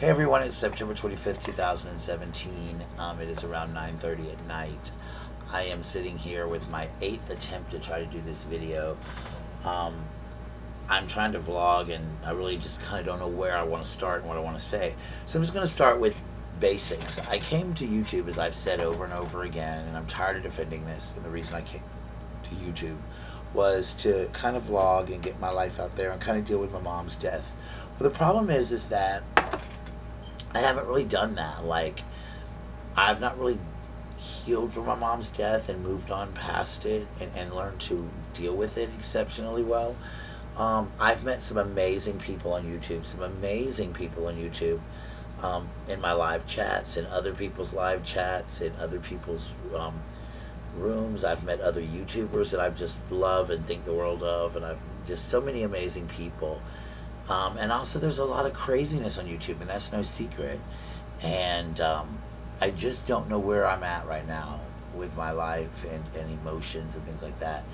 Hey everyone, it's September 25th, 2017. It is around 9:30 at night. I am sitting here with my 8th attempt to try to do this video. Um, I'm trying to vlog and I really just kind of don't know where I want to start and what I want to say. So I'm just going to start with basics. I came to YouTube, as I've said over and over again, and I'm tired of defending this, and the reason I came to YouTube was to kind of vlog and get my life out there and kind of deal with my mom's death. Well, the problem is that I haven't really done that. Like, I've not really healed from my mom's death and moved on past it and learned to deal with it exceptionally well. I've met some amazing people on YouTube, in my live chats, in other people's live chats, in other people's rooms. I've met other YouTubers that I've just love and think the world of, and I've just so many amazing people. And also there's a lot of craziness on YouTube, and that's no secret. And I just don't know where I'm at right now with my life and emotions and things like that.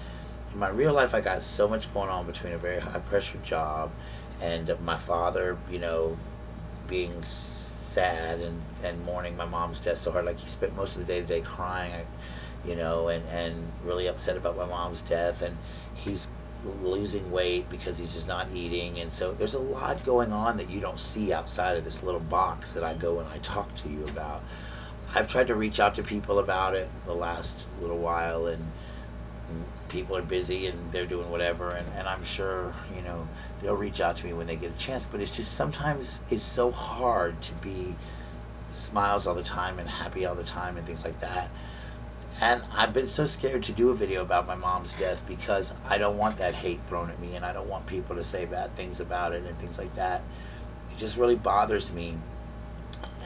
In my real life, I got so much going on between a very high pressure job and my father, being sad and mourning my mom's death so hard. Like, he spent most of the day today crying, and really upset about my mom's death. And he's losing weight because he's just not eating. And so there's a lot going on that you don't see outside of this little box that I go and I talk to you about. I've tried to reach out to people about it the last little while, and people are busy and they're doing whatever, and I'm sure they'll reach out to me when they get a chance. But it's just sometimes it's so hard to be smiles all the time and happy all the time and things like that. And I've been so scared to do a video about my mom's death because I don't want that hate thrown at me, and I don't want people to say bad things about it and things like that. It just really bothers me.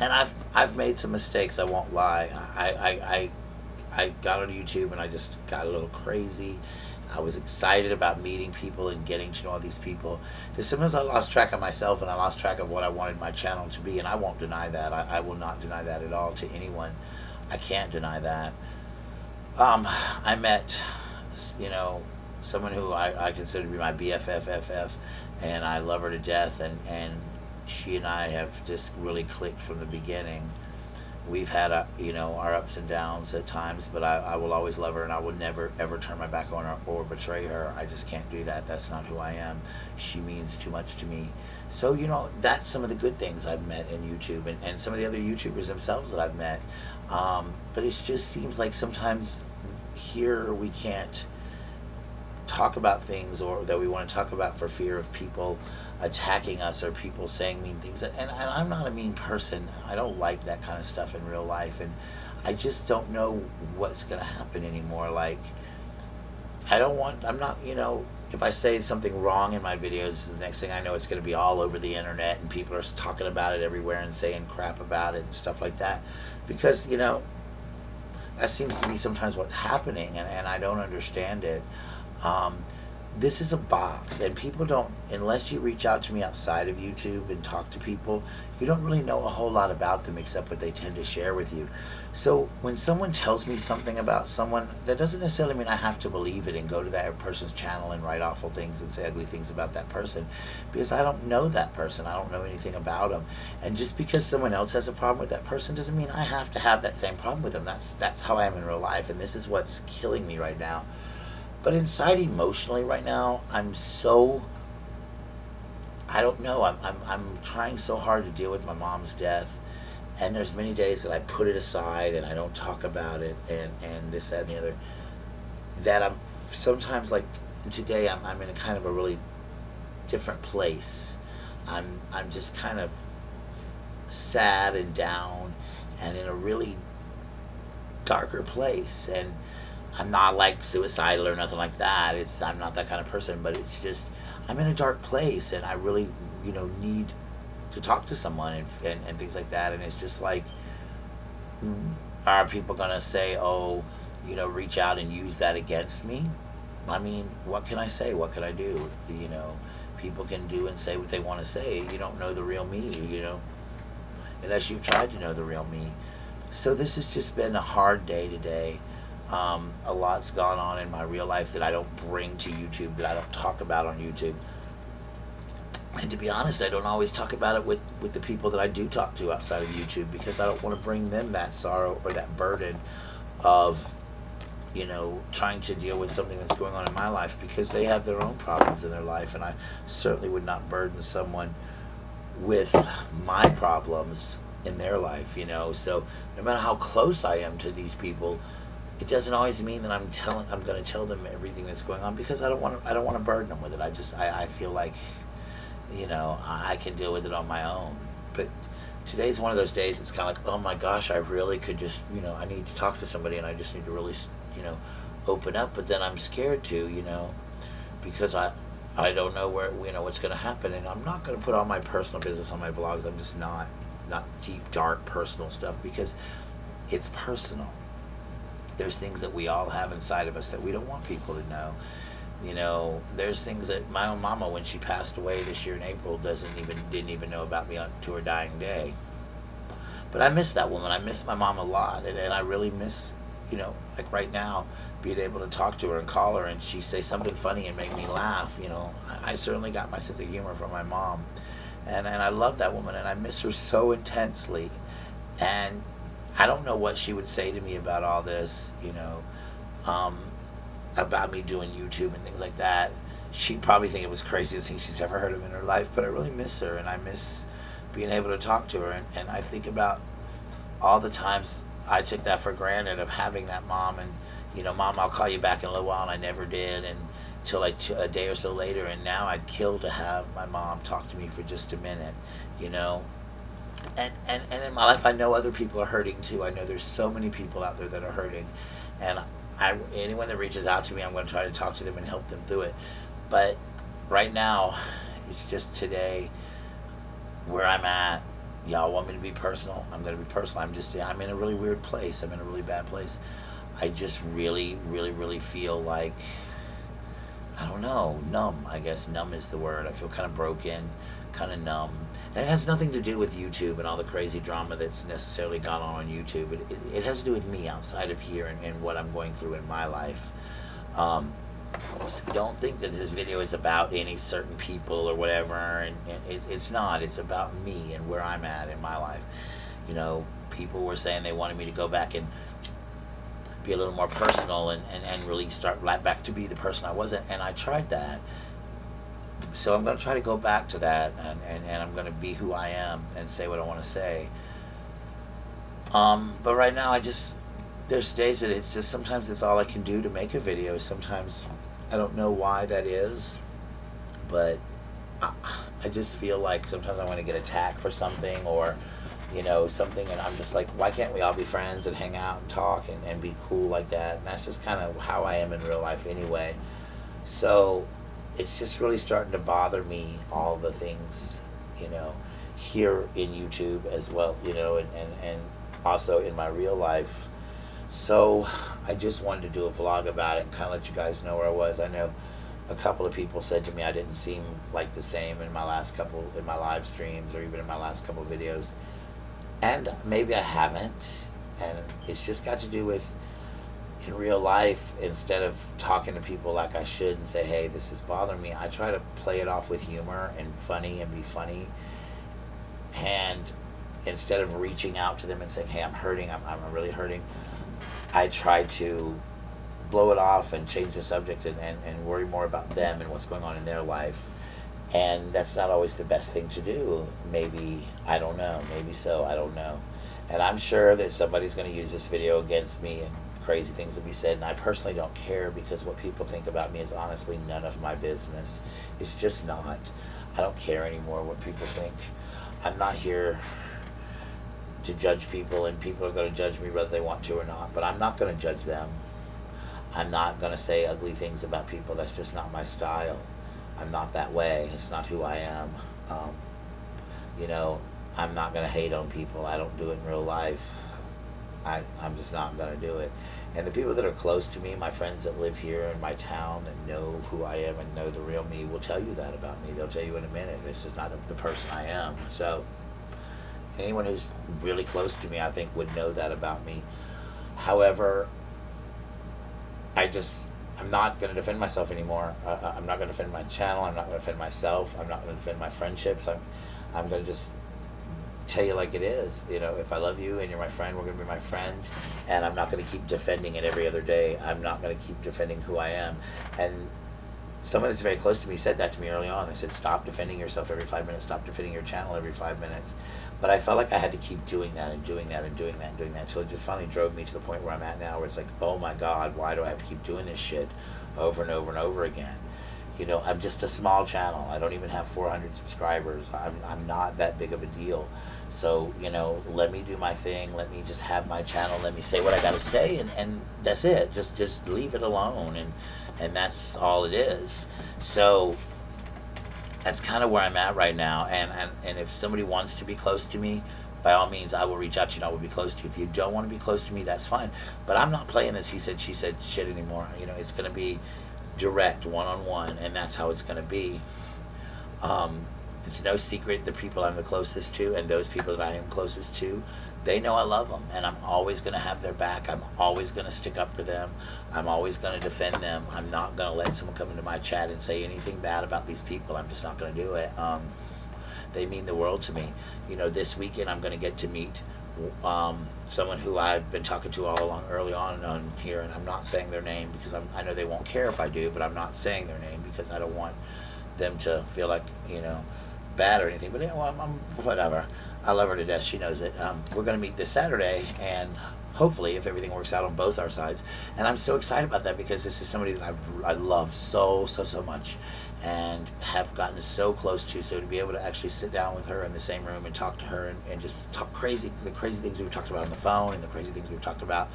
And I've made some mistakes, I won't lie. I got on YouTube and I just got a little crazy. I was excited about meeting people and getting to know all these people. Because sometimes I lost track of myself and I lost track of what I wanted my channel to be, and I won't deny that. I will not deny that at all to anyone. I can't deny that. I met, someone who I consider to be my BFFFF, and I love her to death, and she and I have just really clicked from the beginning. We've had our ups and downs at times, but I will always love her, and I will never ever turn my back on her or betray her. I just can't do that. That's not who I am. She means too much to me. So that's some of the good things I've met in YouTube, and some of the other YouTubers themselves that I've met. But it just seems like sometimes here we can't talk about things or that we want to talk about for fear of people attacking us or people saying mean things. And I'm not a mean person. I don't like that kind of stuff in real life, and I just don't know what's going to happen anymore. Like, I'm not, if I say something wrong in my videos, the next thing I know it's going to be all over the internet and people are talking about it everywhere and saying crap about it and stuff like that, because that seems to be sometimes what's happening, and I don't understand it. This is a box, and people don't, unless you reach out to me outside of YouTube and talk to people, you don't really know a whole lot about them except what they tend to share with you. So when someone tells me something about someone, that doesn't necessarily mean I have to believe it and go to that person's channel and write awful things and say ugly things about that person, because I don't know that person. I don't know anything about them. And just because someone else has a problem with that person doesn't mean I have to have that same problem with them. That's how I am in real life, and this is what's killing me right now. But inside, emotionally right now, I don't know, I'm trying so hard to deal with my mom's death, and there's many days that I put it aside and I don't talk about it and this, that, and the other, that I'm sometimes, like today, I'm in a kind of a really different place. I'm just kind of sad and down and in a really darker place, and I'm not like suicidal or nothing like that. I'm not that kind of person, but it's just I'm in a dark place, and I really need to talk to someone and things like that. And it's just like, are people gonna say, oh, reach out and use that against me? I mean, what can I say? What can I do? People can do and say what they want to say. You don't know the real me, unless you've tried to know the real me. So this has just been a hard day today. A lot's gone on in my real life that I don't bring to YouTube, that I don't talk about on YouTube. And to be honest, I don't always talk about it with the people that I do talk to outside of YouTube, because I don't want to bring them that sorrow or that burden of, trying to deal with something that's going on in my life, because they have their own problems in their life, and I certainly would not burden someone with my problems in their life, So no matter how close I am to these people, it doesn't always mean that I'm going to tell them everything that's going on, because I don't want to burden them with it. I feel like, I can deal with it on my own. But today's one of those days. It's kind of like, oh my gosh, I really could just, I need to talk to somebody, and I just need to really, open up. But then I'm scared to, because I don't know where, what's going to happen. And I'm not going to put all my personal business on my blogs. I'm just not deep, dark, personal stuff, because it's personal. There's things that we all have inside of us that we don't want people to know. There's things that my own mama, when she passed away this year in April, didn't even know about me to her dying day. But I miss that woman. I miss my mom a lot, and I really miss, like right now, being able to talk to her and call her, and she say something funny and make me laugh. I certainly got my sense of humor from my mom, and I love that woman, and I miss her so intensely. And I don't know what she would say to me about all this, about me doing YouTube and things like that. She'd probably think it was the craziest thing she's ever heard of in her life, but I really miss her, and I miss being able to talk to her, and I think about all the times I took that for granted, of having that mom, and, Mom, I'll call you back in a little while, and I never did, and till like a day or so later, and now I'd kill to have my mom talk to me for just a minute, And in my life, I know other people are hurting too. I know there's so many people out there that are hurting, and anyone that reaches out to me, I'm going to try to talk to them and help them through it. But right now, it's just today where I'm at. Y'all want me to be personal? I'm going to be personal. I'm in a really weird place. I'm in a really bad place. I just really, really, really feel like, I don't know, numb. I guess numb is the word. I feel kind of broken, kind of numb. And it has nothing to do with YouTube and all the crazy drama that's necessarily gone on YouTube. It has to do with me outside of here, and what I'm going through in my life. So don't think that this video is about any certain people or whatever, and it's not. It's about me and where I'm at in my life. People were saying they wanted me to go back and be a little more personal, and really start back to be the person I wasn't, and I tried that. So I'm going to try to go back to that, and I'm going to be who I am and say what I want to say. But right now, there's days that it's just, sometimes it's all I can do to make a video. Sometimes I don't know why that is, but I just feel like sometimes I want to get attacked for something, or something, and I'm just like, why can't we all be friends and hang out and talk and be cool like that? And that's just kind of how I am in real life anyway. So it's just really starting to bother me, all the things, here in YouTube as well, and also in my real life. So I just wanted to do a vlog about it and kind of let you guys know where I was. I know a couple of people said to me I didn't seem like the same in my live streams, or even in my last couple of videos. And maybe I haven't, and it's just got to do with, in real life, instead of talking to people like I should and say, hey, this is bothering me, I try to play it off with humor and funny and be funny. And instead of reaching out to them and saying, hey, I'm hurting, I'm really hurting, I try to blow it off and change the subject, and worry more about them and what's going on in their life. And that's not always the best thing to do. Maybe, I don't know, maybe so, I don't know. And I'm sure that somebody's going to use this video against me, and crazy things will be said, and I personally don't care, because what people think about me is honestly none of my business. It's just not. I don't care anymore what people think. I'm not here to judge people, and people are going to judge me whether they want to or not, but I'm not going to judge them. I'm not going to say ugly things about people. That's just not my style. I'm not that way. It's not who I am. I'm not going to hate on people. I don't do it in real life. I'm just not going to do it. And the people that are close to me, my friends that live here in my town, that know who I am and know the real me, will tell you that about me. They'll tell you in a minute. It's just not the person I am. So anyone who's really close to me, I think, would know that about me. However, I just I'm not going to defend myself anymore. I'm not going to defend my channel. I'm not going to defend myself. I'm not going to defend my friendships. I'm going to just tell you like it is. You know, if I love you and you're my friend, we're going to be my friend. And I'm not going to keep defending it every other day. I'm not going to keep defending who I am. And someone that's very close to me said that to me early on. They said, stop defending yourself every 5 minutes. Stop defending your channel every 5 minutes. But I felt like I had to keep doing that and doing that and doing that and doing that until it just finally drove me to the point where I'm at now, where it's like, oh my God, why do I have to keep doing this shit over and over and over again? You know, I'm just a small channel. I don't even have 400 subscribers. I'm not that big of a deal. So, you know, let me do my thing. Let me just have my channel. Let me say what I got to say, and that's it. Just leave it alone, and that's all it is. So that's kind of where I'm at right now. And if somebody wants to be close to me, by all means, I will reach out to you and I will be close to you. If you don't want to be close to me, that's fine. But I'm not playing this he said, she said shit anymore. You know, it's going to be direct, one-on-one, and that's how it's going to be. It's no secret the people I'm the closest to and those people that I am closest to, they know I love them, and I'm always going to have their back. I'm always going to stick up for them. I'm always going to defend them. I'm not going to let someone come into my chat and say anything bad about these people. I'm just not going to do it. They mean the world to me. You know, this weekend I'm going to get to meet someone who I've been talking to all along early on here, and I'm not saying their name because I know they won't care if I do, but I'm not saying their name because I don't want them to feel like, you know, bad or anything. But yeah, well, I'm whatever. I love her to death. She knows it. We're going to meet this Saturday, and hopefully, if everything works out on both our sides. And I'm so excited about that because this is somebody that I love so much and have gotten so close to. So to be able to actually sit down with her in the same room and talk to her and just talk the crazy things we've talked about on the phone and the crazy things we've talked about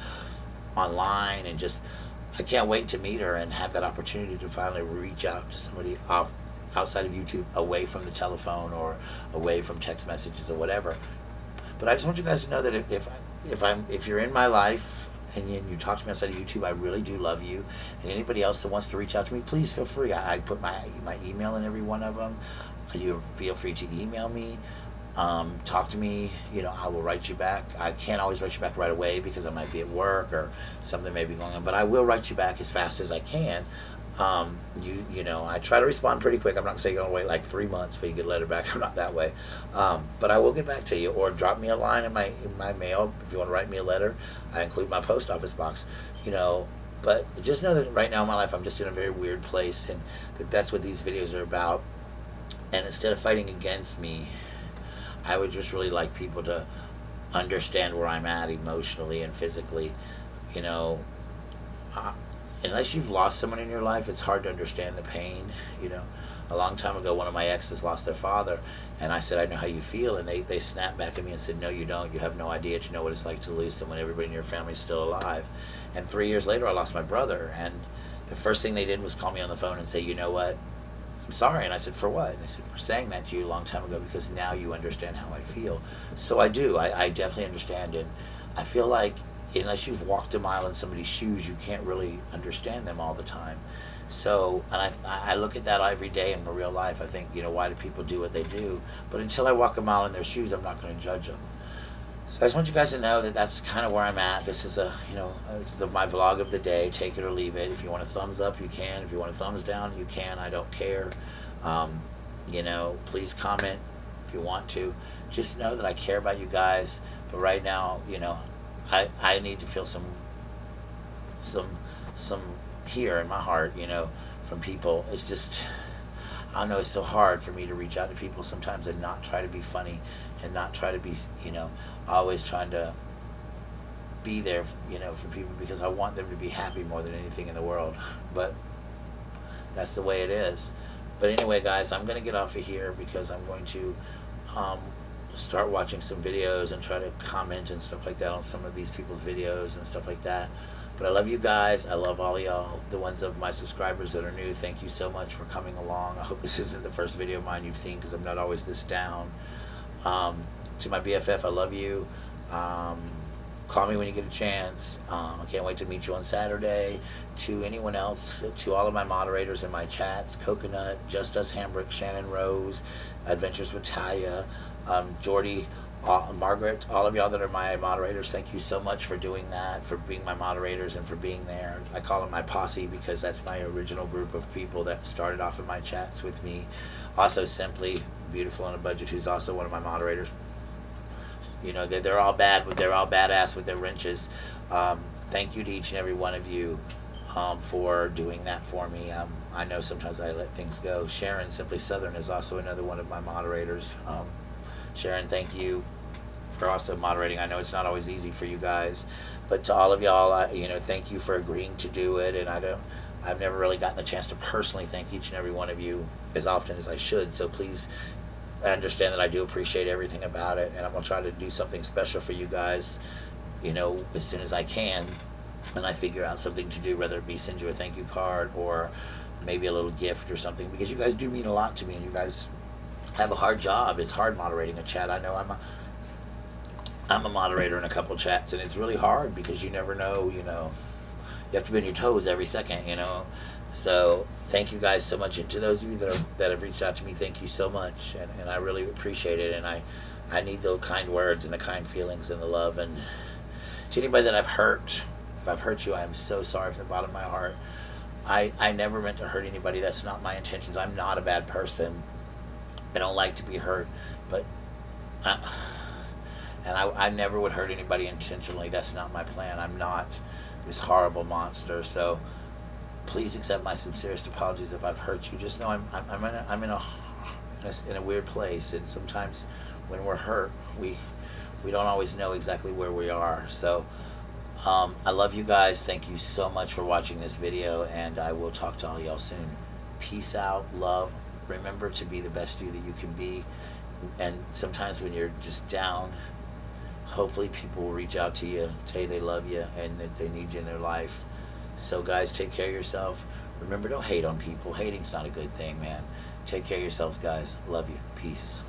online, and just, I can't wait to meet her and have that opportunity to finally reach out to somebody outside of YouTube, away from the telephone or away from text messages or whatever. But I just want you guys to know that if you're in my life and you talk to me outside of YouTube, I really do love you. And anybody else that wants to reach out to me, please feel free. I put my email in every one of them. You feel free to email me, talk to me. You know, I will write you back. I can't always write you back right away because I might be at work or something may be going on, but I will write you back as fast as I can. You know, I try to respond pretty quick. I'm not saying you're gonna wait like 3 months before you get a letter back. I'm not that way. But I will get back to you, or drop me a line in my mail if you want to write me a letter. I include my post office box, you know. But just know that right now in my life, I'm just in a very weird place, and that's what these videos are about. And instead of fighting against me, I would just really like people to understand where I'm at emotionally and physically. You know, unless you've lost someone in your life, it's hard to understand the pain. You know, a long time ago, one of my exes lost their father, and I said, I know how you feel, and they snapped back at me and said, no, you don't. You have no idea to know what it's like to lose someone. Everybody in your family is still alive. And 3 years later, I lost my brother, and the first thing they did was call me on the phone and say, you know what, I'm sorry. And I said, for what? And they said, for saying that to you a long time ago, because now you understand how I feel. So I do. I definitely understand, and I feel like unless you've walked a mile in somebody's shoes, you can't really understand them all the time. So, and I look at that every day in my real life. I think, you know, why do people do what they do? But until I walk a mile in their shoes, I'm not going to judge them. So I just want you guys to know that that's kind of where I'm at. This is my vlog of the day. Take it or leave it. If you want a thumbs up, you can. If you want a thumbs down, you can. I don't care. You know, please comment if you want to. Just know that I care about you guys. But right now, you know, I need to feel some here in my heart, you know, from people. It's just, I know it's so hard for me to reach out to people sometimes and not try to be funny and not try to be, you know, always trying to be there, you know, for people, because I want them to be happy more than anything in the world. But that's the way it is. But anyway, guys, I'm going to get off of here because I'm going to start watching some videos and try to comment and stuff like that on some of these people's videos and stuff like that. But I love you guys. I love all of y'all, the ones of my subscribers that are new. Thank you so much for coming along. I hope this isn't the first video of mine you've seen, because I'm not always this down. To my BFF, I love you. Call me when you get a chance. I can't wait to meet you on Saturday. To anyone else, to all of my moderators in my chats, Coconut, Just Us Hambrick, Shannon Rose, Adventures with Taya, Jordy, Margaret, all of y'all that are my moderators, thank you so much for doing that, for being my moderators and for being there. I call it my posse because that's my original group of people that started off in my chats with me. Also, Simply, Beautiful on a Budget, who's also one of my moderators. You know, they're all bad, but they're all badass with their wrenches. Thank you to each and every one of you for doing that for me. I know sometimes I let things go. Sharon, Simply Southern, is also another one of my moderators. Sharon, thank you for also moderating. I know it's not always easy for you guys, but to all of y'all, thank you for agreeing to do it. And I've never really gotten the chance to personally thank each and every one of you as often as I should. So please understand that I do appreciate everything about it, and I'm gonna try to do something special for you guys, as soon as I can. And I figure out something to do, whether it be send you a thank you card or maybe a little gift or something, because you guys do mean a lot to me, and you guys have a hard job. It's hard moderating a chat. I know I'm a moderator in a couple chats, and it's really hard because you never know, you have to be on your toes every second, So thank you guys so much. And to those of you that have reached out to me, thank you so much. And I really appreciate it. And I need those kind words and the kind feelings and the love. And to anybody that I've hurt, if I've hurt you, I am so sorry from the bottom of my heart. I never meant to hurt anybody. That's not my intentions. I'm not a bad person. I don't like to be hurt, but I never would hurt anybody intentionally. That's not my plan. I'm not this horrible monster. So please accept my sincerest apologies if I've hurt you. Just know I'm in a weird place, and sometimes when we're hurt, we don't always know exactly where we are. So I love you guys. Thank you so much for watching this video, and I will talk to all y'all soon. Peace out, love. Remember to be the best you that you can be. And sometimes when you're just down, hopefully people will reach out to you, tell you they love you and that they need you in their life. So guys, take care of yourself. Remember, don't hate on people. Hating's not a good thing, man. Take care of yourselves, guys. Love you. Peace.